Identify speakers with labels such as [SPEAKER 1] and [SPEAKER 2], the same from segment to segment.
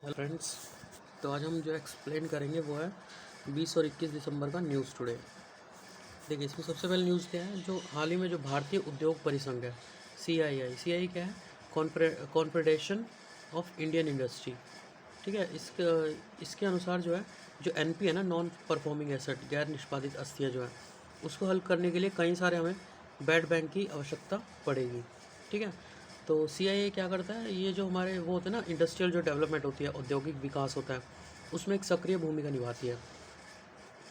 [SPEAKER 1] Hello friends. तो आज हम जो एक्सप्लेन करेंगे वो है 20 और 21 दिसंबर का न्यूज़ टुडे। देखिए, इसमें सबसे पहले न्यूज़ क्या है, जो हाल ही में जो भारतीय उद्योग परिसंघ है CII क्या है, कॉन्फेडरेशन ऑफ इंडियन इंडस्ट्री। ठीक है, इसके अनुसार जो है, जो NP है ना, नॉन परफॉर्मिंग एसेट, गैर निष्पादित अस्थियाँ जो है, उसको हल करने के लिए कई सारे हमें बैड बैंक की आवश्यकता पड़ेगी। ठीक है, तो CII क्या करता है, ये जो हमारे वो होते हैं ना, इंडस्ट्रियल जो डेवलपमेंट होती है, औद्योगिक विकास होता है, उसमें एक सक्रिय भूमिका निभाती है।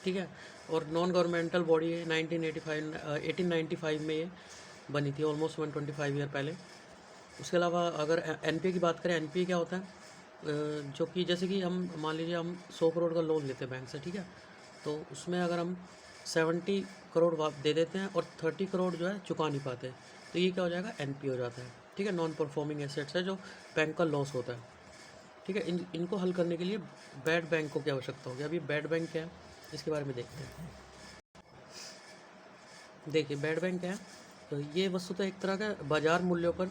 [SPEAKER 1] ठीक है, और नॉन गवर्नमेंटल बॉडी है, 1895 में ये बनी थी, ऑलमोस्ट 125 ईयर पहले। उसके अलावा अगर NPA की बात करें, NPA क्या होता है, जो कि जैसे कि हम मान लीजिए हम 100 करोड़ का लोन लेते हैं बैंक से। ठीक है, तो उसमें अगर हम 70 करोड़ दे देते हैं और 30 करोड़ जो है चुका नहीं पाते, तो ये क्या हो जाएगा, NPA हो जाता है। ठीक है, नॉन परफॉर्मिंग एसेट्स है, जो बैंक का लॉस होता है। ठीक है, इनको हल करने के लिए बैड बैंकों की आवश्यकता होगी। अभी बैड बैंक क्या है, इसके बारे में देखते हैं। देखिए, बैड बैंक क्या है, तो ये वस्तुतः एक तरह का बाजार मूल्यों पर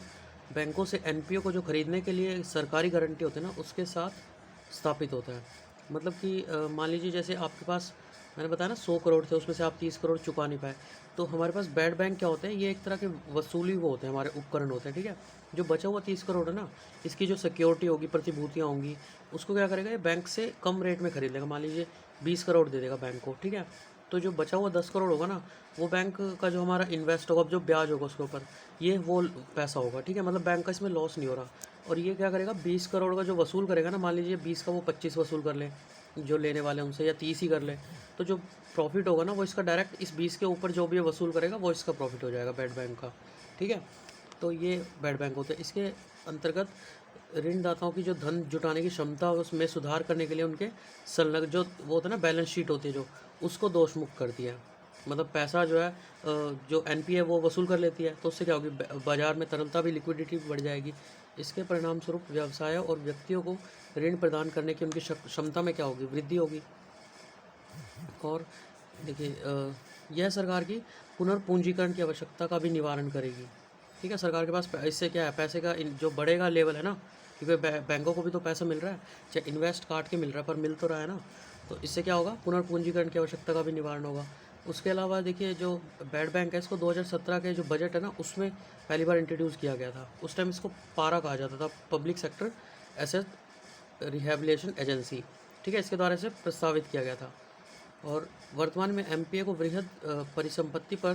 [SPEAKER 1] बैंकों से NPO को जो खरीदने के लिए सरकारी गारंटी होती है ना, उसके साथ स्थापित होता है। मतलब कि मान लीजिए जैसे आपके पास, मैंने बताया ना, 100 करोड़ थे, उसमें से आप 30 करोड़ चुका नहीं पाए, तो हमारे पास बैड बैंक क्या होते हैं, ये एक तरह के वसूली वो होते हैं, हमारे उपकरण होते हैं। ठीक है, जो बचा हुआ 30 करोड़ है ना, इसकी जो सिक्योरिटी होगी, प्रतिभूतियाँ होंगी, उसको क्या करेगा, ये बैंक से कम रेट में खरीद लेगा। मान लीजिए 20 करोड़ दे देगा बैंक को। ठीक है, तो जो बचा हुआ 10 करोड़ होगा ना, वो बैंक का जो हमारा इन्वेस्ट होगा, जो ब्याज होगा उसके ऊपर, ये वो पैसा होगा। ठीक है, मतलब बैंक का इसमें लॉस नहीं हो रहा। और ये क्या करेगा, 20 करोड़ का जो वसूल करेगा ना, मान लीजिए 20 का वो 25 वसूल कर ले जो लेने वाले हैं उनसे, या 30 ही कर ले, तो जो प्रॉफिट होगा ना, वो इसका डायरेक्ट इस 20 के ऊपर जो भी ये वसूल करेगा, वो इसका प्रॉफिट हो जाएगा बैड बैंक का। ठीक है, तो ये बैड बैंक होते हैं। इसके अंतर्गत ऋणदाताओं की जो धन जुटाने की क्षमता है, उसमें सुधार करने के लिए उनके संलग्न जो वो होता है ना, बैलेंस शीट होती है जो, उसको दोष मुक्त करती है। मतलब पैसा जो है, जो NPA है वो वसूल कर लेती है, तो उससे क्या होगी, बाजार में तरलता भी, लिक्विडिटी भी बढ़ जाएगी। इसके परिणाम स्वरूप व्यवसायों और व्यक्तियों को ऋण प्रदान करने की उनकी क्षमता में क्या होगी, वृद्धि होगी। और देखिए, यह सरकार की पुनर्पूंजीकरण की आवश्यकता का भी निवारण करेगी। ठीक है, सरकार के पास इससे क्या है, पैसे का जो बढ़ेगा लेवल है ना, क्योंकि बैंकों को भी तो पैसा मिल रहा है, चाहे इन्वेस्ट काट के मिल रहा है, पर मिल तो रहा है ना। तो इससे क्या होगा, पुनर्पूंजीकरण की आवश्यकता का भी निवारण होगा। उसके अलावा देखिए, जो बैड बैंक है, इसको 2017 के जो बजट है ना, उसमें पहली बार इंट्रोड्यूस किया गया था। उस टाइम इसको पारा कहा जाता था, public sector asset rehabilitation agency. ठीक है, इसके द्वारा इसे प्रस्तावित किया गया था। और वर्तमान में MPA को वृहद परिसंपत्ति पर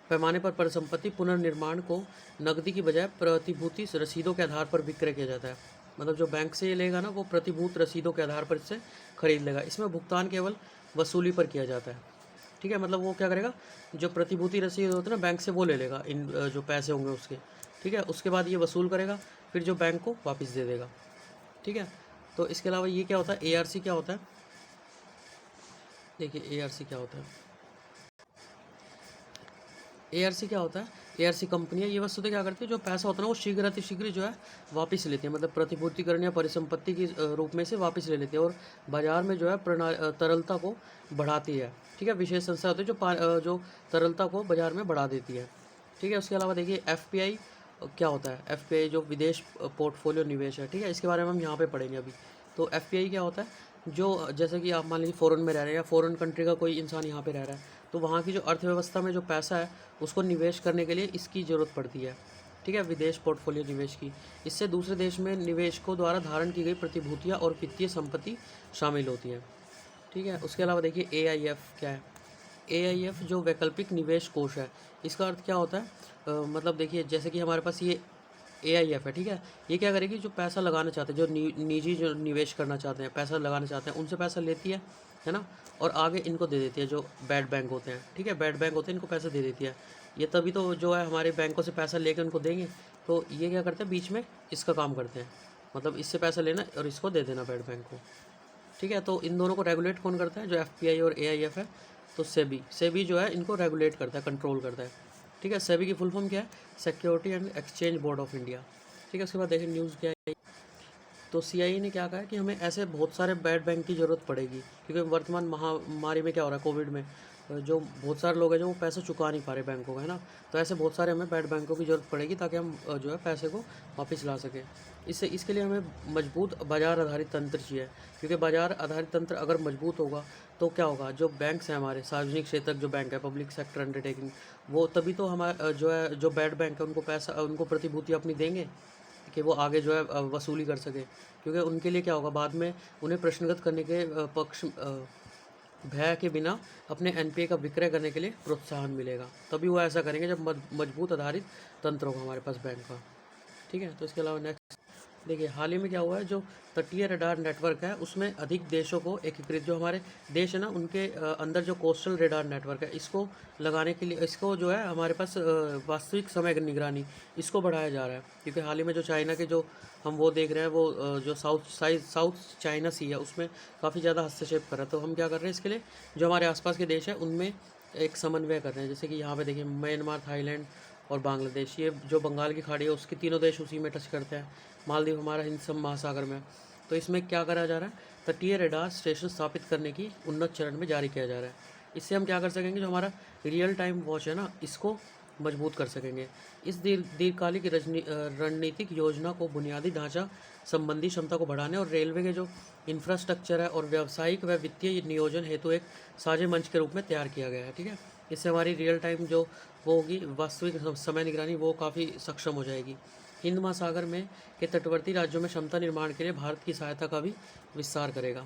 [SPEAKER 1] पैमाने पर परिसंपत्ति पुनर्निर्माण को नकदी की बजाय प्रतिभूति रसीदों के आधार पर विक्रय किया जाता है। मतलब जो बैंक से ये लेगा ना, वो प्रतिभूत रसीदों के आधार पर इससे खरीद लेगा। इसमें भुगतान केवल वसूली पर किया जाता है। ठीक है, मतलब वो क्या करेगा, जो प्रतिभूति रसीद होती है ना, बैंक से वो ले लेगा इन जो पैसे होंगे उसके। ठीक है, उसके बाद ये वसूल करेगा, फिर जो बैंक को वापस दे देगा। ठीक है, तो इसके अलावा ये क्या होता है, ARC क्या होता है। देखिए, ARC क्या होता है, ARC क्या होता है, ARC कंपनी है, ये वस्तुतः क्या करती है, जो पैसा होता है ना, वो शीघ्र अतिशीघ्र जो है वापस लेती है। मतलब प्रतिभूतिकरण या परिसंपत्ति की रूप में से वापस ले लेती है, और बाजार में जो है तरलता को बढ़ाती है। ठीक है, विशेष संस्था होती है जो जो तरलता को बाजार में बढ़ा देती है। ठीक है, उसके अलावा देखिए, FPI क्या होता है, FPI जो विदेश पोर्टफोलियो निवेश है। ठीक है, इसके बारे में हम यहाँ पे पढ़ेंगे अभी। तो FPI क्या होता है, जो जैसे कि आप मान लीजिए फ़ॉरेन में रह रहे हैं, या फ़ॉरेन कंट्री का कोई इंसान यहाँ पे रह रहा है, तो वहाँ की जो अर्थव्यवस्था में जो पैसा है, उसको निवेश करने के लिए इसकी ज़रूरत पड़ती है। ठीक है, विदेश पोर्टफोलियो निवेश की, इससे दूसरे देश में निवेशकों द्वारा धारण की गई प्रतिभूतियाँ और वित्तीय संपत्ति शामिल होती हैं। ठीक है, उसके अलावा देखिए, AIF क्या है, AIF जो वैकल्पिक निवेश कोष है, इसका अर्थ क्या होता है, मतलब देखिए, जैसे कि हमारे पास ये AIF है। ठीक है, ये क्या करेगी, जो पैसा लगाना चाहते हैं, जो निजी जो निवेश करना चाहते हैं, पैसा लगाना चाहते हैं, उनसे पैसा लेती है ना, और आगे इनको दे देती है, जो बैड बैंक होते हैं। ठीक है, बैड बैंक होते हैं, इनको पैसा दे देती है। ये तभी तो जो है, हमारे बैंकों से पैसा लेकर उनको देंगे, तो ये क्या करते हैं, बीच में इसका काम करते हैं, मतलब इससे पैसा लेना और इसको दे देना बैड बैंक को। ठीक है, तो इन दोनों को रेगुलेट कौन करता है, जो FPI और AIF है, तो सेबी जो है इनको रेगुलेट करता है, कंट्रोल करता है। ठीक है, सेबी की फुल फॉर्म क्या है, security and exchange board of India. ठीक है, उसके बाद देखिए न्यूज़ क्या है। तो CII ने क्या कहा है कि हमें ऐसे बहुत सारे बैड बैंक की ज़रूरत पड़ेगी, क्योंकि वर्तमान महामारी में क्या हो रहा है, कोविड में जो बहुत सारे लोग हैं जो वो पैसा चुका नहीं पा रहे बैंकों का, है ना। तो ऐसे बहुत सारे हमें बैड बैंकों की ज़रूरत पड़ेगी ताकि हम जो है पैसे को वापस ला सकें। इसके लिए हमें मजबूत बाज़ार आधारित तंत्र चाहिए, क्योंकि बाज़ार आधारित तंत्र अगर मजबूत होगा तो क्या होगा, जो बैंक्स हैं हमारे सार्वजनिक क्षेत्र जो बैंक है, पब्लिक सेक्टर अंडरटेकिंग, वो तभी तो हमारे जो है जो बैड बैंक है उनको पैसा, उनको प्रतिभूति अपनी देंगे कि वो आगे जो है वसूली कर सके। क्योंकि उनके लिए क्या होगा, बाद में उन्हें प्रश्नगत करने के भय के बिना अपने एनपीए का विक्रय करने के लिए प्रोत्साहन मिलेगा। तभी वो ऐसा करेंगे जब मजबूत आधारित तंत्र होगा हमारे पास बैंक का। ठीक है, तो इसके अलावा नेक्स्ट देखिए, हाल ही में क्या हुआ है, जो तटीय रडार नेटवर्क है उसमें अधिक देशों को एकीकृत, जो हमारे देश है ना उनके अंदर जो कोस्टल रडार नेटवर्क है इसको लगाने के लिए, इसको जो है हमारे पास वास्तविक समय की निगरानी, इसको बढ़ाया जा रहा है। क्योंकि हाल ही में जो चाइना के जो हम वो देख रहे हैं, वो जो साउथ चाइना सी है उसमें काफ़ी ज़्यादा हस्तक्षेप कर रहा है। तो हम क्या कर रहे हैं इसके लिए, जो हमारे आसपास के देश है उनमें एक समन्वय कर रहे हैं। जैसे कि यहाँ पे देखिए म्यांमार, थाईलैंड और बांग्लादेश, ये जो बंगाल की खाड़ी है उसके तीनों देश उसी में टच करते हैं। मालदीव हमारा हिंद महासागर में। तो इसमें क्या करा जा रहा है, तटीय रडार स्टेशन स्थापित करने की उन्नत चरण में जारी किया जा रहा है। इससे हम क्या कर सकेंगे, जो हमारा रियल टाइम वॉच है ना इसको मजबूत कर सकेंगे। इस दीर्घकालिक रणनीतिक योजना को बुनियादी ढांचा संबंधी क्षमता को बढ़ाने और रेलवे के जो इंफ्रास्ट्रक्चर है और व्यावसायिक व वित्तीय नियोजन हेतु एक साझे मंच के रूप में तैयार किया गया है। ठीक है, इससे हमारी रियल टाइम जो वो होगी वास्तविक समय निगरानी, वो काफ़ी सक्षम हो जाएगी। हिंद महासागर में के तटवर्ती राज्यों में क्षमता निर्माण के लिए भारत की सहायता का भी विस्तार करेगा।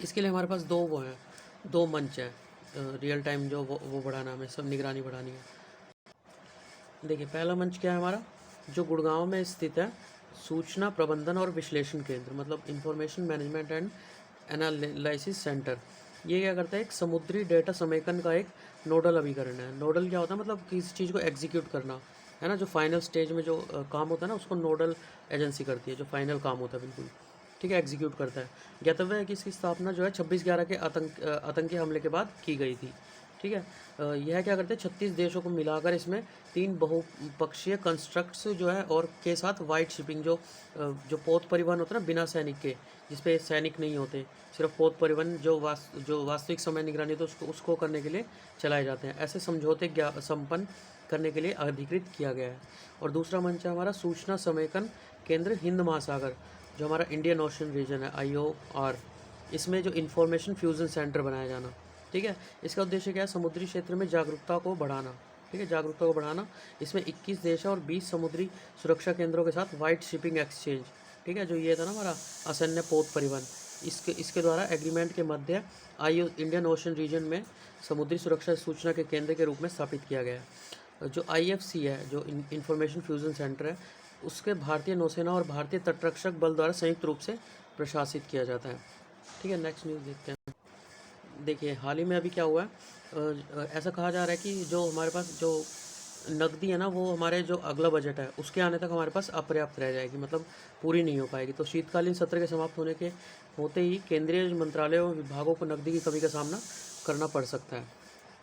[SPEAKER 1] इसके लिए हमारे पास दो मंच हैं रियल टाइम जो वो बढ़ाना, हमें सब निगरानी बढ़ानी है। देखिए, पहला मंच क्या है हमारा, जो गुड़गांव में स्थित है, सूचना प्रबंधन और विश्लेषण केंद्र, मतलब information management and analysis centre. ये क्या करता है, एक समुद्री डेटा समेकन का एक नोडल अभिकरण है। नोडल क्या होता है, मतलब किसी चीज़ को एग्जीक्यूट करना, है ना। जो फाइनल स्टेज में जो काम होता है ना उसको नोडल एजेंसी करती है, जो फाइनल काम होता है बिल्कुल। ठीक है, एग्जीक्यूट करता है। ज्ञातव्य है कि इसकी स्थापना जो है 26/11 के आतंकी हमले के बाद की गई थी। ठीक है, यह क्या करते हैं, 36 देशों को मिलाकर इसमें 3 बहुपक्षीय कंस्ट्रक्ट्स जो है और के साथ वाइट शिपिंग, जो पोत परिवहन होता है ना बिना सैनिक के, जिसपे सैनिक नहीं होते, सिर्फ पोत परिवहन जो वास्तविक समय निगरानी तो उसको करने के लिए चलाए जाते हैं। ऐसे समझौते संपन्न करने के लिए अधिकृत किया गया है। और दूसरा मंच है हमारा सूचना समेकन केंद्र हिंद महासागर, जो हमारा इंडियन ओशन रीजन है, IOR। इसमें जो इंफॉर्मेशन फ्यूजन सेंटर बनाया जाना। ठीक है, इसका उद्देश्य क्या है, समुद्री क्षेत्र में जागरूकता को बढ़ाना। ठीक है, जागरूकता को बढ़ाना। इसमें 21 देश है और 20 समुद्री सुरक्षा केंद्रों के साथ वाइट शिपिंग एक्सचेंज। ठीक है, जो ये था ना हमारा असैन्य पोत परिवहन, इसके द्वारा एग्रीमेंट के मध्य इंडियन ओशन रीजन में समुद्री सुरक्षा सूचना के केंद्र के रूप में स्थापित किया गया है। जो IFC है, जो इंफॉर्मेशन फ्यूजन सेंटर है, उसके भारतीय नौसेना और भारतीय तटरक्षक बल द्वारा संयुक्त रूप से प्रशासित किया जाता है। ठीक है, नेक्स्ट न्यूज़ देखते हैं। देखिए, हाल ही में अभी क्या हुआ है, ऐसा कहा जा रहा है कि जो हमारे पास जो नकदी है ना, वो हमारे जो अगला बजट है उसके आने तक हमारे पास अपर्याप्त रह जाएगी, मतलब पूरी नहीं हो पाएगी। तो शीतकालीन सत्र के समाप्त होते ही केंद्रीय मंत्रालयों और विभागों को नकदी की कमी का सामना करना पड़ सकता है।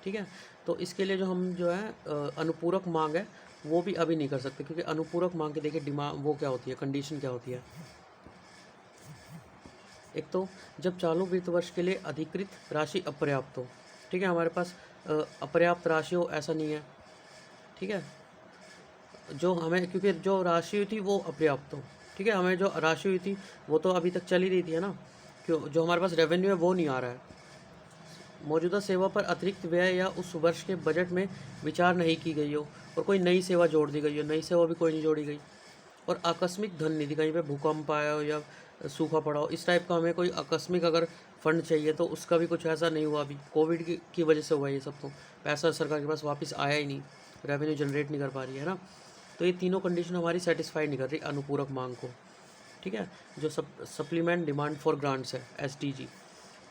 [SPEAKER 1] ठीक है, तो इसके लिए जो हम जो है अनुपूरक मांग है वो भी अभी नहीं कर सकते, क्योंकि अनुपूरक मांग के देखिए डिमांड वो क्या होती है, कंडीशन क्या होती है। एक तो जब चालू वित्त वर्ष के लिए अधिकृत राशि अपर्याप्त हो। ठीक है, हमारे पास अपर्याप्त राशि हो ऐसा नहीं है। ठीक है, जो हमें, क्योंकि जो राशि हुई थी वो अपर्याप्त हो। ठीक है, हमें जो राशि हुई थी वो तो अभी तक चल ही रही थी, है ना। क्यों, जो हमारे पास रेवेन्यू है वो नहीं आ रहा है। मौजूदा सेवा पर अतिरिक्त व्यय या उस वर्ष के बजट में विचार नहीं की गई हो और कोई नई सेवा जोड़ दी गई हो, नई सेवा भी कोई नहीं जोड़ी गई। और आकस्मिक धन निधि, कहीं पे भूकंप आया हो या सूखा पड़ा हो, इस टाइप का हमें कोई आकस्मिक अगर फंड चाहिए तो उसका भी कुछ ऐसा नहीं हुआ। अभी कोविड की वजह से हुआ ये सब, तो पैसा सरकार के पास वापस आया ही नहीं, रेवेन्यू जनरेट नहीं कर पा रही है ना। तो ये तीनों कंडीशन हमारी सेटिस्फाई नहीं कर रही अनुपूरक मांग को। ठीक है, जो सप्लीमेंट डिमांड फॉर ग्रांट्स है, SDG,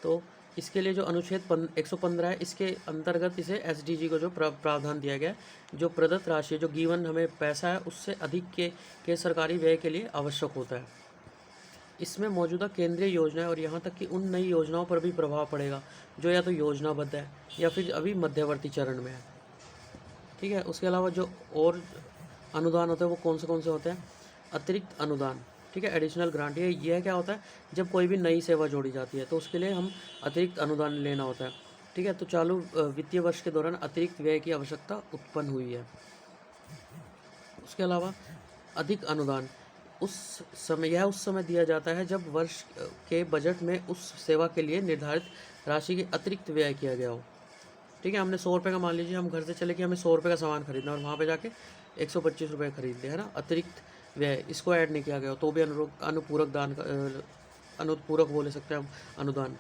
[SPEAKER 1] तो इसके लिए जो अनुच्छेद 115 है इसके अंतर्गत इसे SDG को जो प्रावधान दिया गया है, जो प्रदत्त राशि जो गिवन हमें पैसा है उससे अधिक के सरकारी व्यय के लिए आवश्यक होता है। इसमें मौजूदा केंद्रीय योजनाएं और यहाँ तक कि उन नई योजनाओं पर भी प्रभाव पड़ेगा जो या तो योजनाबद्ध है या फिर अभी मध्यवर्ती चरण में है। ठीक है, उसके अलावा जो और अनुदान होते हैं वो कौन से होते हैं, अतिरिक्त अनुदान। ठीक है, एडिशनल ग्रांट, यह क्या होता है, जब कोई भी नई सेवा जोड़ी जाती है तो उसके लिए हम अतिरिक्त अनुदान लेना होता है। ठीक है, तो चालू वित्तीय वर्ष के दौरान अतिरिक्त व्यय की आवश्यकता उत्पन्न हुई है। उसके अलावा अधिक अनुदान उस समय दिया जाता है जब वर्ष के बजट में उस सेवा के लिए निर्धारित राशि के अतिरिक्त व्यय किया गया हो। ठीक है, हमने 100 रुपये का, मान लीजिए हम घर से चले कि हमें 100 रुपये का सामान खरीदना और वहाँ पे जाके 125 रुपये खरीद लिया, है ना, अतिरिक्त व्यय, इसको ऐड नहीं किया गया हो तो भी अनुपूरक दान का अनुपूरक बोले सकते हैं हम, अनुदान।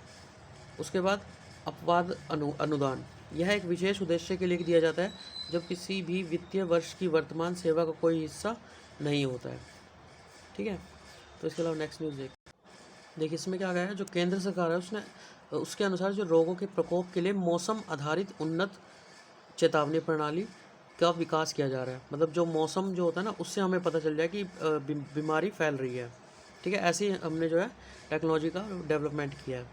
[SPEAKER 1] उसके बाद अपवाद अनुदान, यह एक विशेष उद्देश्य के लिए दिया जाता है जब किसी भी वित्तीय वर्ष की वर्तमान सेवा का कोई हिस्सा नहीं होता है। ठीक है, तो इसके अलावा नेक्स्ट न्यूज़ देखिए इसमें क्या गया है, जो केंद्र सरकार है उसने उसके अनुसार जो रोगों के प्रकोप के लिए मौसम आधारित उन्नत चेतावनी प्रणाली का विकास किया जा रहा है। मतलब जो मौसम जो होता है ना, उससे हमें पता चल जाए कि बीमारी फैल रही है। ठीक है, ऐसे ही हमने जो है टेक्नोलॉजी का डेवलपमेंट किया है।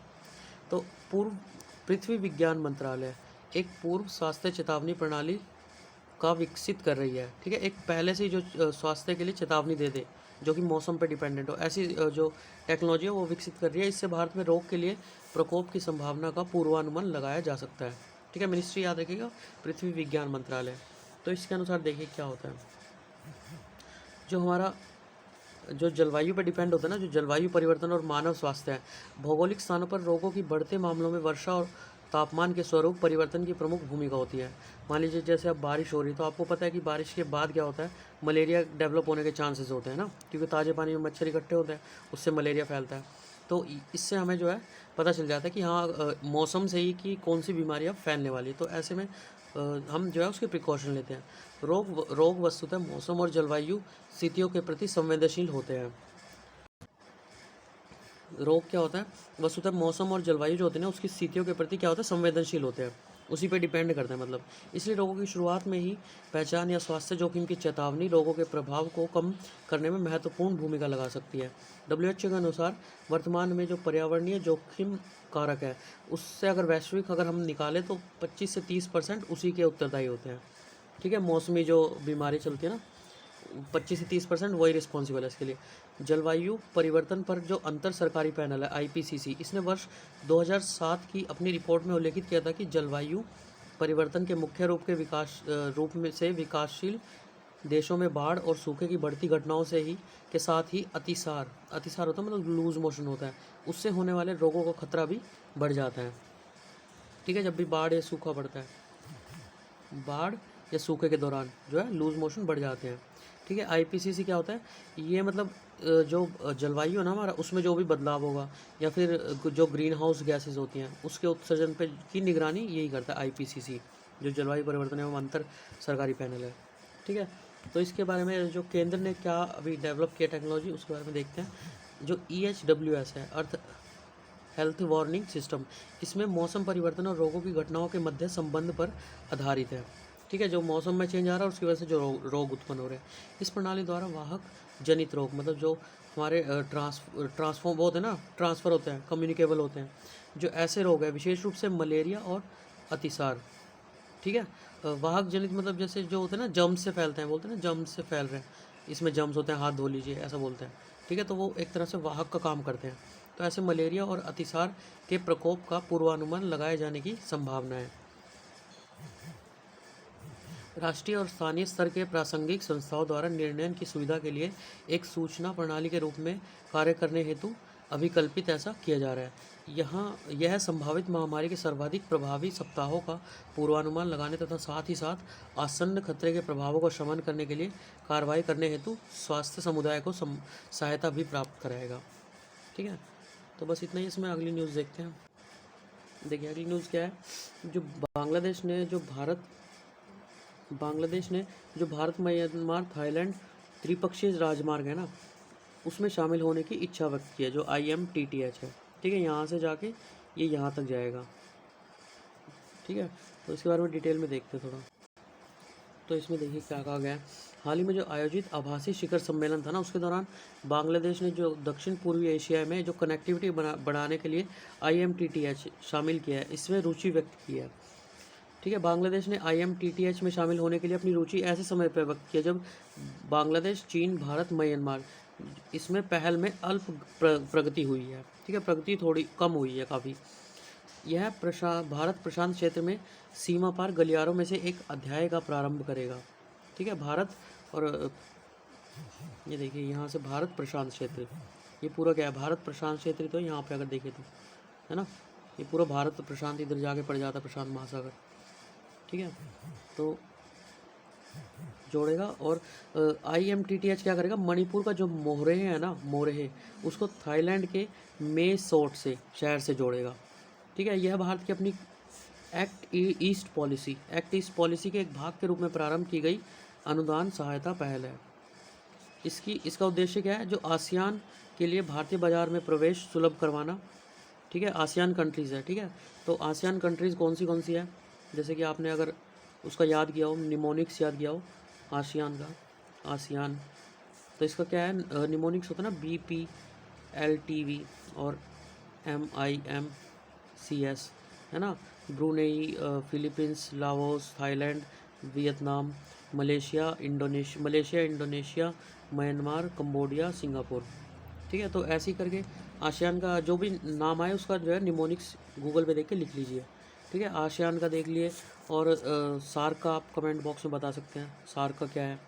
[SPEAKER 1] तो पूर्व पृथ्वी विज्ञान मंत्रालय एक पूर्व स्वास्थ्य चेतावनी प्रणाली का विकसित कर रही है। ठीक है, एक पहले से जो स्वास्थ्य के लिए चेतावनी दे दे जो कि मौसम पर डिपेंडेंट हो, ऐसी जो टेक्नोलॉजी है वो विकसित कर रही है। इससे भारत में रोग के लिए प्रकोप की संभावना का पूर्वानुमान लगाया जा सकता है। ठीक है, मिनिस्ट्री याद रखिएगा, पृथ्वी विज्ञान मंत्रालय। तो इसके अनुसार देखिए क्या होता है, जो हमारा जो जलवायु पर डिपेंड होता है ना, जो जलवायु परिवर्तन और मानव स्वास्थ्य है, भौगोलिक स्थानों पर रोगों की बढ़ते मामलों में वर्षा और तापमान के स्वरूप परिवर्तन की प्रमुख भूमिका होती है। मान लीजिए जैसे अब बारिश हो रही है तो आपको पता है कि बारिश के बाद क्या होता है, मलेरिया डेवलप होने के चांसेस होते हैं ना, क्योंकि ताज़े पानी में मच्छर इकट्ठे होते हैं, उससे मलेरिया फैलता है। तो इससे हमें जो है पता चल जाता है कि हाँ मौसम से ही कि कौन सी बीमारियाँ फैलने वाली है। तो ऐसे में हम जो है उसके प्रिकॉशन लेते हैं। रोग वस्तुतः मौसम और जलवायु स्थितियों के प्रति संवेदनशील होते हैं। रोग क्या होता है, वस्तुतः मौसम और जलवायु जो होते हैं ना, उसकी स्थितियों के प्रति क्या होता है, संवेदनशील होते हैं, उसी पे डिपेंड करते हैं। मतलब इसलिए रोगों की शुरुआत में ही पहचान या स्वास्थ्य जोखिम की चेतावनी रोगों के प्रभाव को कम करने में महत्वपूर्ण भूमिका लगा सकती है। WHO के अनुसार वर्तमान में जो पर्यावरणीय जोखिम कारक है, उससे अगर वैश्विक अगर हम निकालें तो 25 से 30% उसी के उत्तरदायी होते हैं। ठीक है, मौसमी जो बीमारी चलती है ना, 25 से 30% वही रिस्पॉन्सिबल है इसके लिए। जलवायु परिवर्तन पर जो अंतर सरकारी पैनल है IPCC, इसने वर्ष 2007 की अपनी रिपोर्ट में उल्लेखित किया था कि जलवायु परिवर्तन के मुख्य रूप में से विकासशील देशों में बाढ़ और सूखे की बढ़ती घटनाओं से ही के साथ ही अतिसार होता है, मतलब लूज मोशन होता है, उससे होने वाले रोगों का खतरा भी बढ़ जाता है। ठीक है, जब भी बाढ़ या सूखा बढ़ता है, बाढ़ या सूखे के दौरान जो है लूज मोशन बढ़ जाते हैं। ठीक है, IPCC क्या होता है, ये मतलब जो जलवायु है ना हमारा, उसमें जो भी बदलाव होगा या फिर जो ग्रीन हाउस गैसेज होती हैं उसके उत्सर्जन पे की निगरानी यही करता है IPCC, जो जलवायु परिवर्तन एवं अंतर सरकारी पैनल है। ठीक है, तो इसके बारे में जो केंद्र ने क्या अभी डेवलप किया टेक्नोलॉजी, उसके बारे में देखते हैं। जो EHWS है, अर्थ हेल्थ वार्निंग सिस्टम, इसमें मौसम परिवर्तन और रोगों की घटनाओं के मध्य संबंध पर आधारित है। ठीक है, जो मौसम में चेंज आ रहा है उसकी वजह से जो रोग उत्पन्न हो रहे हैं, इस प्रणाली द्वारा वाहक जनित रोग, मतलब जो हमारे ट्रांसफॉर्म होते हैं ना, ट्रांसफ़र होते हैं, कम्युनिकेबल होते हैं, जो ऐसे रोग है, विशेष रूप से मलेरिया और अतिसार। ठीक है, वाहक जनित मतलब जैसे जो होते हैं ना, जम्स से फैलते हैं, बोलते हैं ना जम्स से फैल रहे हैं, इसमें जम्स होते हैं, हाथ धो लीजिए ऐसा बोलते हैं। ठीक है, तो वो एक तरह से वाहक का काम करते हैं। तो ऐसे मलेरिया और अतिसार के प्रकोप का पूर्वानुमान लगाए जाने की संभावना है। राष्ट्रीय और स्थानीय स्तर के प्रासंगिक संस्थाओं द्वारा निर्णय की सुविधा के लिए एक सूचना प्रणाली के रूप में कार्य करने हेतु अभिकल्पित ऐसा किया जा रहा है। यह संभावित महामारी के सर्वाधिक प्रभावी सप्ताहों का पूर्वानुमान लगाने तथा साथ ही साथ आसन्न खतरे के प्रभावों को शमन करने के लिए कार्रवाई करने हेतु स्वास्थ्य समुदाय को सहायता भी प्राप्त कराएगा। ठीक है, तो बस इतना ही। इसमें अगली न्यूज़ देखते हैं। देखिए अगली न्यूज़ क्या है, जो बांग्लादेश ने जो भारत म्यांमार थाईलैंड त्रिपक्षीय राजमार्ग है ना, उसमें शामिल होने की इच्छा व्यक्त की है, जो IMTTH है। ठीक है, यहाँ से जाके ये यहाँ तक जाएगा। ठीक है, तो इसके बारे में डिटेल में देखते हैं थोड़ा। तो इसमें देखिए क्या कहा गया है। हाल ही में जो आयोजित आभासी शिखर सम्मेलन था ना, उसके दौरान बांग्लादेश ने जो दक्षिण पूर्वी एशिया में जो कनेक्टिविटी बढ़ाने के लिए IMTTH शामिल किया है, इसमें रुचि व्यक्त की है। ठीक है, बांग्लादेश ने IMTTH में शामिल होने के लिए अपनी रुचि ऐसे समय पर व्यक्त किया जब बांग्लादेश, चीन, भारत, म्यांमार, इसमें पहल में अल्प प्रगति हुई है। ठीक है, प्रगति थोड़ी कम हुई है काफ़ी। यह भारत प्रशांत क्षेत्र में सीमा पार गलियारों में से एक अध्याय का प्रारंभ करेगा। ठीक है, भारत और ये देखिए यहाँ से भारत प्रशांत क्षेत्र, ये पूरा क्या है, भारत प्रशांत क्षेत्र, तो यहाँ पे अगर देखें तो है ना, ये पूरा भारत प्रशांत इधर जाके पड़ जाता है, प्रशांत महासागर। ठीक है, तो जोड़ेगा। और IMTTH क्या करेगा, मणिपुर का जो मोरहे है ना, मोरहे, उसको थाईलैंड के मेसोट से शहर से जोड़ेगा। ठीक है, यह भारत की अपनी एक्ट ईस्ट पॉलिसी के एक भाग के रूप में प्रारंभ की गई अनुदान सहायता पहल है। इसका उद्देश्य क्या है, जो आसियान के लिए भारतीय बाजार में प्रवेश सुलभ करवाना। ठीक है, आसियान कंट्रीज़ है। ठीक है, तो आसियान कंट्रीज़ कौन सी है, जैसे कि आपने अगर उसका याद किया हो, निमोनिक्स याद किया हो आसियान का, आसियान, तो इसका क्या है, निमोनिक्स होता है ना, BPLTV और MIMCS, है ना। Brunei, Philippines, Laos, Thailand, Vietnam, Malaysia, Indonesia, Myanmar, Cambodia, Singapore. ठीक है, तो ऐसे ही करके आसियान का जो भी नाम आए उसका जो है निमोनिक्स गूगल पे देख के लिख लीजिए। ठीक है, आसियान का देख लिए। और सार्क का आप कमेंट बॉक्स में बता सकते हैं, सार्क का क्या है,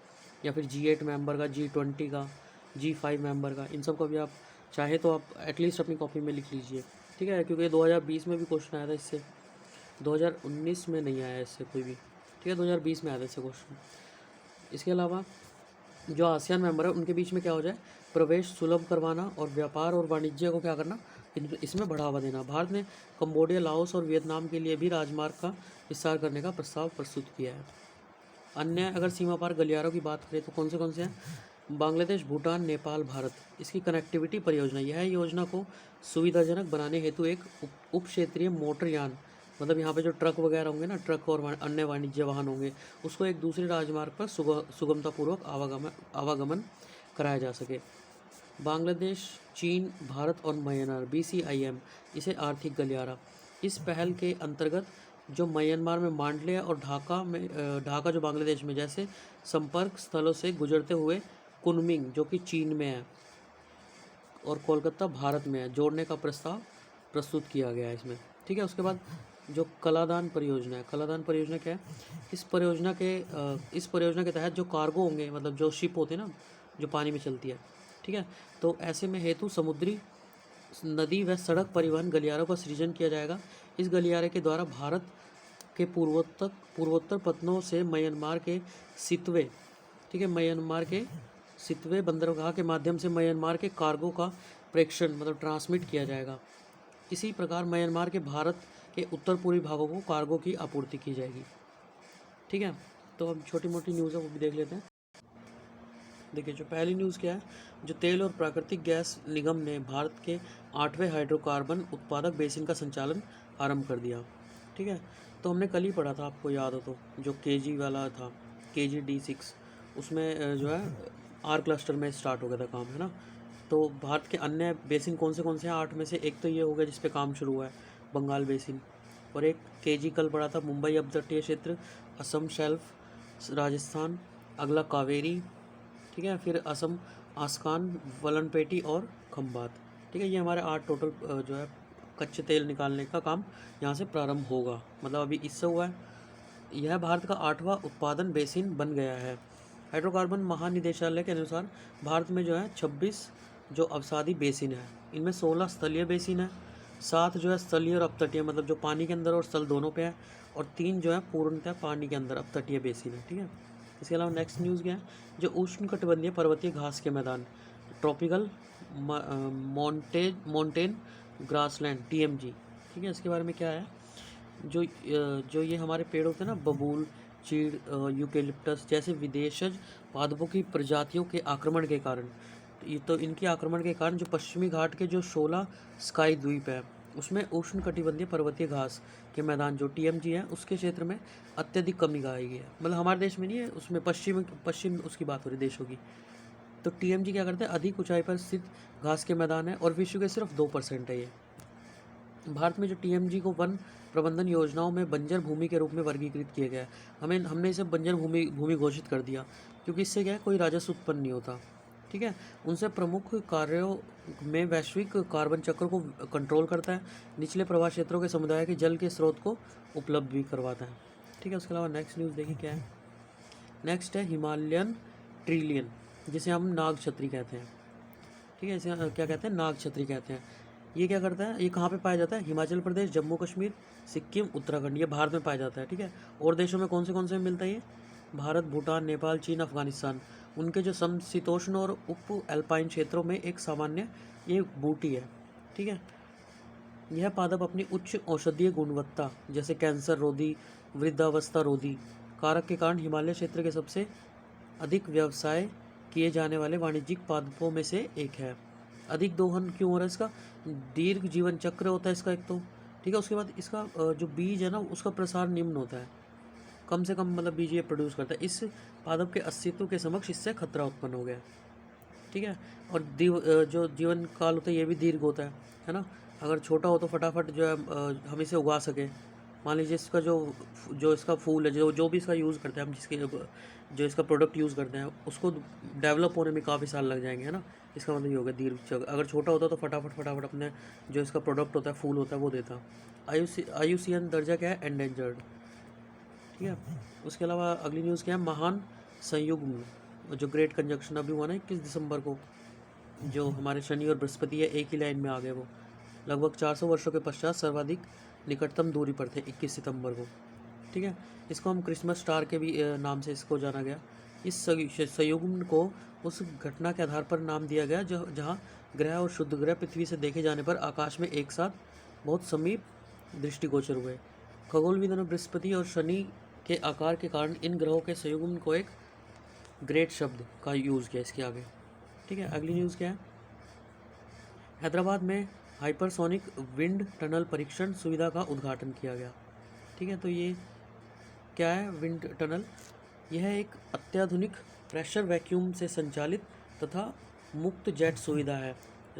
[SPEAKER 1] या फिर G8 मेंबर का, G20 का, G5 मेंबर का, इन सब का भी आप चाहे तो आप एटलीस्ट अपनी कॉपी में लिख लीजिए। ठीक है, क्योंकि 2020 में भी क्वेश्चन आया था इससे, 2019 में नहीं आया इससे कोई भी। ठीक है, 2020 में आया था इससे क्वेश्चन। इसके अलावा जो आसियान मेंबर है उनके बीच में क्या हो जाए, प्रवेश सुलभ करवाना और व्यापार और वाणिज्य को क्या करना, इसमें बढ़ावा देना। भारत ने कंबोडिया, लाओस और वियतनाम के लिए भी राजमार्ग का विस्तार करने का प्रस्ताव प्रस्तुत किया है। अन्य अगर सीमा पार गलियारों की बात करें तो कौन से हैं, बांग्लादेश, भूटान, नेपाल, भारत। इसकी कनेक्टिविटी परियोजना, यह योजना को सुविधाजनक बनाने हेतु एक उप क्षेत्रीय मोटर यान, मतलब यहाँ पे जो ट्रक वगैरह होंगे ना, ट्रक और अन्य वाणिज्य वाहन होंगे, उसको एक दूसरे राजमार्ग पर सुगमतापूर्वक आवागमन कराया जा सके। बांग्लादेश, चीन, भारत और म्यांमार, BCIM, इसे आर्थिक गलियारा। इस पहल के अंतर्गत जो म्यांमार में मांडले और ढाका जो बांग्लादेश में, जैसे संपर्क स्थलों से गुजरते हुए कुनमिंग जो कि चीन में है और कोलकाता भारत में है, जोड़ने का प्रस्ताव प्रस्तुत किया गया है इसमें। ठीक है, उसके बाद जो कलादान परियोजना है, कलादान परियोजना क्या है, इस परियोजना के तहत जो कार्गो होंगे, मतलब जो शिप होते हैं ना जो पानी में चलती है, ठीक है, तो ऐसे में हेतु समुद्री, नदी व सड़क परिवहन गलियारों का सृजन किया जाएगा। इस गलियारे के द्वारा भारत के पूर्वोत्तर पत्तनों से म्यांमार के सितवे, ठीक है, म्यांमार के सितवे बंदरगाह के माध्यम से म्यांमार के कार्गो का प्रेषण, मतलब ट्रांसमिट किया जाएगा। इसी प्रकार म्यांमार के भारत के उत्तर पूर्वी भागों को कार्गो की आपूर्ति की जाएगी। ठीक है, तो अब छोटी मोटी न्यूज़ है वो भी देख लेते हैं। देखिए, जो पहली न्यूज़ क्या है, जो तेल और प्राकृतिक गैस निगम ने भारत के 8वें हाइड्रोकार्बन उत्पादक बेसिन का संचालन आरंभ कर दिया। ठीक है, तो हमने कल ही पढ़ा था, आपको याद हो तो, जो KG वाला था, KG-D6, उसमें जो है R क्लस्टर में स्टार्ट हो गया था काम, है ना। तो भारत के अन्य बेसिन कौन से हैं, 8 में से एक तो ये हो गया जिस पे काम शुरू हुआ है, बंगाल बेसिन, और एक KG कल पढ़ा था, मुंबई अपतटीय क्षेत्र, असम शेल्फ, राजस्थान, अगला कावेरी, ठीक है, फिर असम, आसकान, वलनपेटी और खंबात। ठीक है, ये हमारे 8 टोटल जो है कच्चे तेल निकालने का काम यहाँ से प्रारंभ होगा, मतलब अभी इससे हुआ है। यह भारत का 8वां उत्पादन बेसिन बन गया है। हाइड्रोकार्बन महानिदेशालय के अनुसार भारत में जो है 26 जो अवसादी बेसिन है, इनमें 16 स्थलीय बेसिन है, 7 जो है स्थलीय और अपतटीय, मतलब जो पानी के अंदर और स्थल दोनों पे है, और 3 जो है पूर्णतः पानी के अंदर अपतटीय बेसिन है। ठीक है, इसके अलावा नेक्स्ट न्यूज़ क्या है, जो उष्णकटिबंधीय पर्वतीय घास के मैदान, ट्रॉपिकल माउंटेन ग्रासलैंड, TMG। ठीक है, इसके बारे में क्या है, जो ये हमारे पेड़ होते हैं ना, बबूल, चीड़, यूकेलिप्टस जैसे विदेशज पादपों की प्रजातियों के आक्रमण के कारण, तो इनके आक्रमण के कारण जो पश्चिमी घाट के जो 16 स्काई द्वीप है उसमें उष्णकटिबंधीय पर्वतीय घास के मैदान जो TMG है उसके क्षेत्र में अत्यधिक कमी आई है। मतलब हमारे देश में नहीं है, उसमें पश्चिम उसकी बात हो रही देशों की। तो TMG क्या करते हैं, अधिक ऊंचाई पर स्थित घास के मैदान है और विश्व के सिर्फ 2% है ये। भारत में जो TMG को वन प्रबंधन योजनाओं में बंजर भूमि के रूप में वर्गीकृत किया गया है। हमने इसे बंजर भूमि घोषित कर दिया, क्योंकि इससे क्या है, कोई राजस्व उत्पन्न नहीं होता। ठीक है। उनसे प्रमुख कार्यों में वैश्विक कार्बन चक्र को कंट्रोल करता है, निचले प्रवाह क्षेत्रों के समुदाय के जल के स्रोत को उपलब्ध भी करवाता है। ठीक है। उसके अलावा नेक्स्ट न्यूज़ देखिए क्या है। नेक्स्ट है हिमालयन ट्रिलियन, जिसे हम नाग छतरी कहते हैं। ठीक है। इसे क्या कहते हैं, नाग छतरी कहते हैं। ये क्या करता है, ये कहाँ पे पाया जाता है, हिमाचल प्रदेश, जम्मू कश्मीर, सिक्किम, उत्तराखंड, ये भारत में पाया जाता है। ठीक है। और देशों में कौन से में मिलता है ये, भारत, भूटान, नेपाल, चीन, अफगानिस्तान, उनके जो समशीतोष्ण और उप एल्पाइन क्षेत्रों में एक सामान्य ये बूटी है। ठीक है। यह पादप अपनी उच्च औषधीय गुणवत्ता जैसे कैंसर रोधी, वृद्धावस्था रोधी कारक के कारण हिमालय क्षेत्र के सबसे अधिक व्यवसाय किए जाने वाले वाणिज्यिक पादपों में से एक है। अधिक दोहन क्यों हो रहा है इसका, दीर्घ जीवन चक्र होता है इसका एक तो। ठीक है। उसके बाद इसका जो बीज है ना, उसका प्रसार निम्न होता है, कम से कम मतलब बीज ये प्रोड्यूस करता है। इस पादप के अस्तित्व के समक्ष इससे खतरा उत्पन्न हो गया। ठीक है। और जो जीवन काल होता है ये भी दीर्घ होता है ना। अगर छोटा हो तो फटाफट जो है हम इसे उगा सकें। मान लीजिए इसका जो इसका फूल है, जो भी इसका यूज़ करते हैं हम, जिसके जो इसका प्रोडक्ट यूज़ करते हैं, उसको डेवलप होने में काफ़ी साल लग जाएंगे, है ना। इसका मतलब ये हो गया दीर्घ चक्र। अगर छोटा होता तो फटाफट अपने जो इसका प्रोडक्ट होता है, फूल होता है, वो देता। IUCN दर्जा क्या है, एंडेंजर्ड। ठीक है। उसके अलावा अगली न्यूज़ क्या है, महान संयुग्म, जो ग्रेट कंजक्शन अभी हुआ ना 21 दिसंबर को, जो हमारे शनि और बृहस्पति है एक ही लाइन में आ गए, वो लगभग 400 वर्षों के पश्चात सर्वाधिक निकटतम दूरी पर थे 21 सितंबर को। ठीक है। इसको हम क्रिसमस स्टार के भी नाम से इसको जाना गया। इस संयुग्म को उस घटना के आधार पर नाम दिया गया जहाँ ग्रह और शुद्ध ग्रह पृथ्वी से देखे जाने पर आकाश में एक साथ बहुत समीप दृष्टिगोचर हुए। खगोलविदों बृहस्पति और शनि के आकार के कारण इन ग्रहों के संयुग्म को एक ग्रेट शब्द का यूज़ किया इसके आगे। ठीक है। अगली न्यूज़ क्या है, हैदराबाद में हाइपरसोनिक विंड टनल परीक्षण सुविधा का उद्घाटन किया गया। ठीक है। तो ये क्या है, विंड टनल, यह एक अत्याधुनिक प्रेशर वैक्यूम से संचालित तथा मुक्त जेट सुविधा है,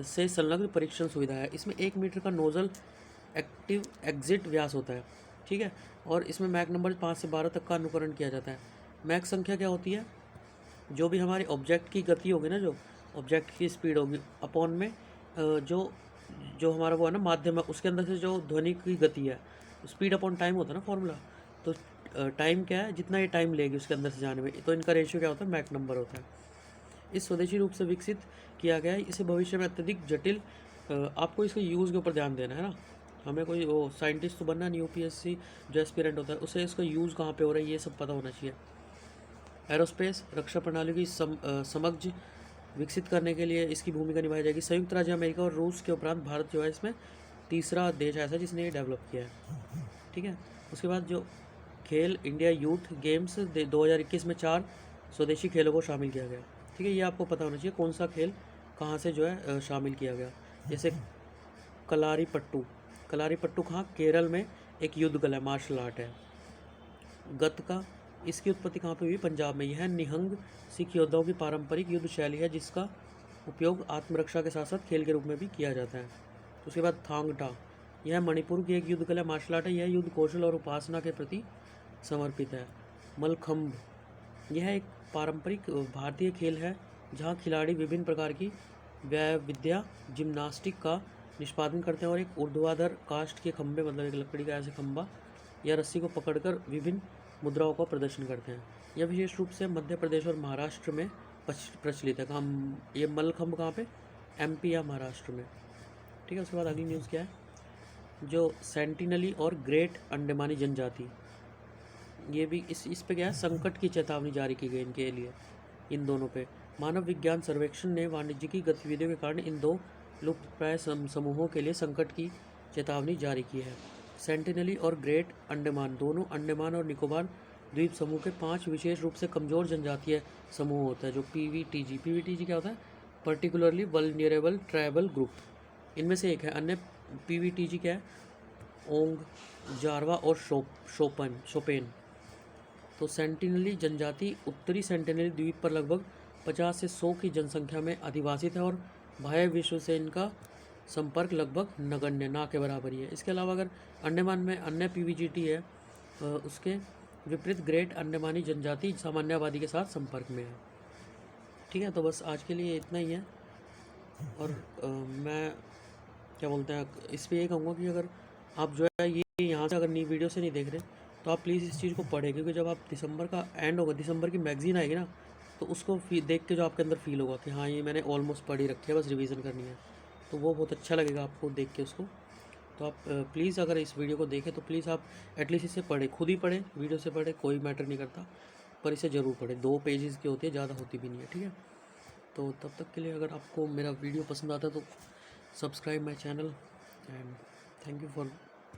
[SPEAKER 1] से संलग्न परीक्षण सुविधा है। इसमें 1 मीटर का नोजल एक्टिव एग्जिट व्यास होता है। ठीक है। और इसमें मैक नंबर 5 से 12 तक का अनुकरण किया जाता है। मैक संख्या क्या होती है, जो भी हमारे ऑब्जेक्ट की गति होगी ना, जो ऑब्जेक्ट की स्पीड होगी अपॉन में जो हमारा वो है ना माध्यम है, उसके अंदर से जो ध्वनि की गति है, स्पीड अपॉन टाइम होता है ना फॉर्मूला। तो टाइम क्या है, जितना ये टाइम लेगी उसके अंदर से जाने में, तो इनका रेशियो क्या होता है, मैक नंबर होता है। इस स्वदेशी रूप से विकसित किया गया है। इसे भविष्य में अत्यधिक जटिल, आपको इसके यूज़ के ऊपर ध्यान देना है ना। हमें कोई वो साइंटिस्ट तो बनना नहीं, UPSC जो एस्पिरेंट होता है उसे इसका यूज़ कहाँ पे हो रहा है ये सब पता होना चाहिए। एरोस्पेस रक्षा प्रणाली की समग्र विकसित करने के लिए इसकी भूमिका निभाई जाएगी। संयुक्त राज्य अमेरिका और रूस के उपरांत भारत जो है इसमें तीसरा देश ऐसा जिसने ये डेवलप किया है। ठीक है। उसके बाद जो खेल इंडिया यूथ गेम्स 2021 में 4 स्वदेशी खेलों को शामिल किया गया। ठीक है। ये आपको पता होना चाहिए कौन सा खेल कहाँ से जो है शामिल किया गया। जैसे कलारी पट्टू कहाँ, केरल में एक युद्ध कला है, मार्शल आर्ट है। गतका, इसकी उत्पत्ति कहाँ पे हुई, पंजाब में। यह निहंग सिख योद्धाओं की पारंपरिक युद्ध शैली है जिसका उपयोग आत्मरक्षा के साथ साथ खेल के रूप में भी किया जाता है। उसके बाद थांग टा, यह मणिपुर की एक युद्ध कला मार्शल आर्ट है। यह युद्ध कौशल और उपासना के प्रति समर्पित है। मलखम्ब, यह एक पारंपरिक भारतीय खेल है जहाँ खिलाड़ी विभिन्न प्रकार की व्यायाम विद्या जिम्नास्टिक का निष्पादन करते हैं और एक ऊर्ध्वाधर काष्ठ के खंभे, मतलब एक लकड़ी का ऐसे खंभा या रस्सी को पकड़कर विभिन्न मुद्राओं का प्रदर्शन करते हैं। यह विशेष रूप से मध्य प्रदेश और महाराष्ट्र में प्रचलित है। हम ये मलखम्ब कहाँ पे, MP या महाराष्ट्र में। ठीक है। उसके बाद अगली न्यूज़ क्या है, जो सेंटिनली और ग्रेट अंडमानी जनजाति, ये भी इस पे क्या है, संकट की चेतावनी जारी की गई इनके लिए, इन दोनों पे। मानव विज्ञान सर्वेक्षण ने वाणिज्यिकी गतिविधियों के कारण इन 2 लुप्तप्राय समूहों के लिए संकट की चेतावनी जारी की है। सेंटिनली और ग्रेट अंडमान दोनों अंडमान और निकोबार द्वीप समूह के 5 विशेष रूप से कमज़ोर जनजातीय समूह होता है, जो PVTG क्या होता है, पर्टिकुलरली वल्नरेबल ट्राइबल ग्रुप, इनमें से एक है। अन्य PVTG क्या है, ओंग, जारवा और शोपेन। तो सेंटिनली जनजाति उत्तरी सेंटिनली द्वीप पर लगभग 50 से 100 की जनसंख्या में अधिवासित है और बाह्य विश्व से इनका संपर्क लगभग नगण्य, ना के बराबर ही है। इसके अलावा अगर अंडमान में अन्य PVGT है, उसके विपरीत ग्रेट अंडमानी जनजाति सामान्य आबादी के साथ संपर्क में है। ठीक है, तो बस आज के लिए इतना ही है। और मैं क्या बोलते हैं इस पे ये कहूँगा कि अगर आप जो है ये यहाँ से अगर नई वीडियो से नहीं देख रहे तो आप प्लीज़ इस चीज़ को पढ़ें, क्योंकि जब आप दिसंबर का एंड होगा, दिसंबर की मैगज़ीन आएगी ना, तो उसको देख के जो आपके अंदर फील होगा कि हाँ ये मैंने ऑलमोस्ट पढ़ ही रखी है, बस रिवीजन करनी है, तो वो बहुत अच्छा लगेगा आपको देख के उसको। तो आप प्लीज़ अगर इस वीडियो को देखें तो प्लीज़ आप एटलीस्ट इसे पढ़ें, खुद ही पढ़ें, वीडियो से पढ़ें, कोई मैटर नहीं करता, पर इसे ज़रूर पढ़ें। 2 पेजेस की होती है, ज़्यादा होती भी नहीं है, ठीक है। तो तब तक के लिए अगर आपको मेरा वीडियो पसंद आता है तो subscribe my channel and thank you for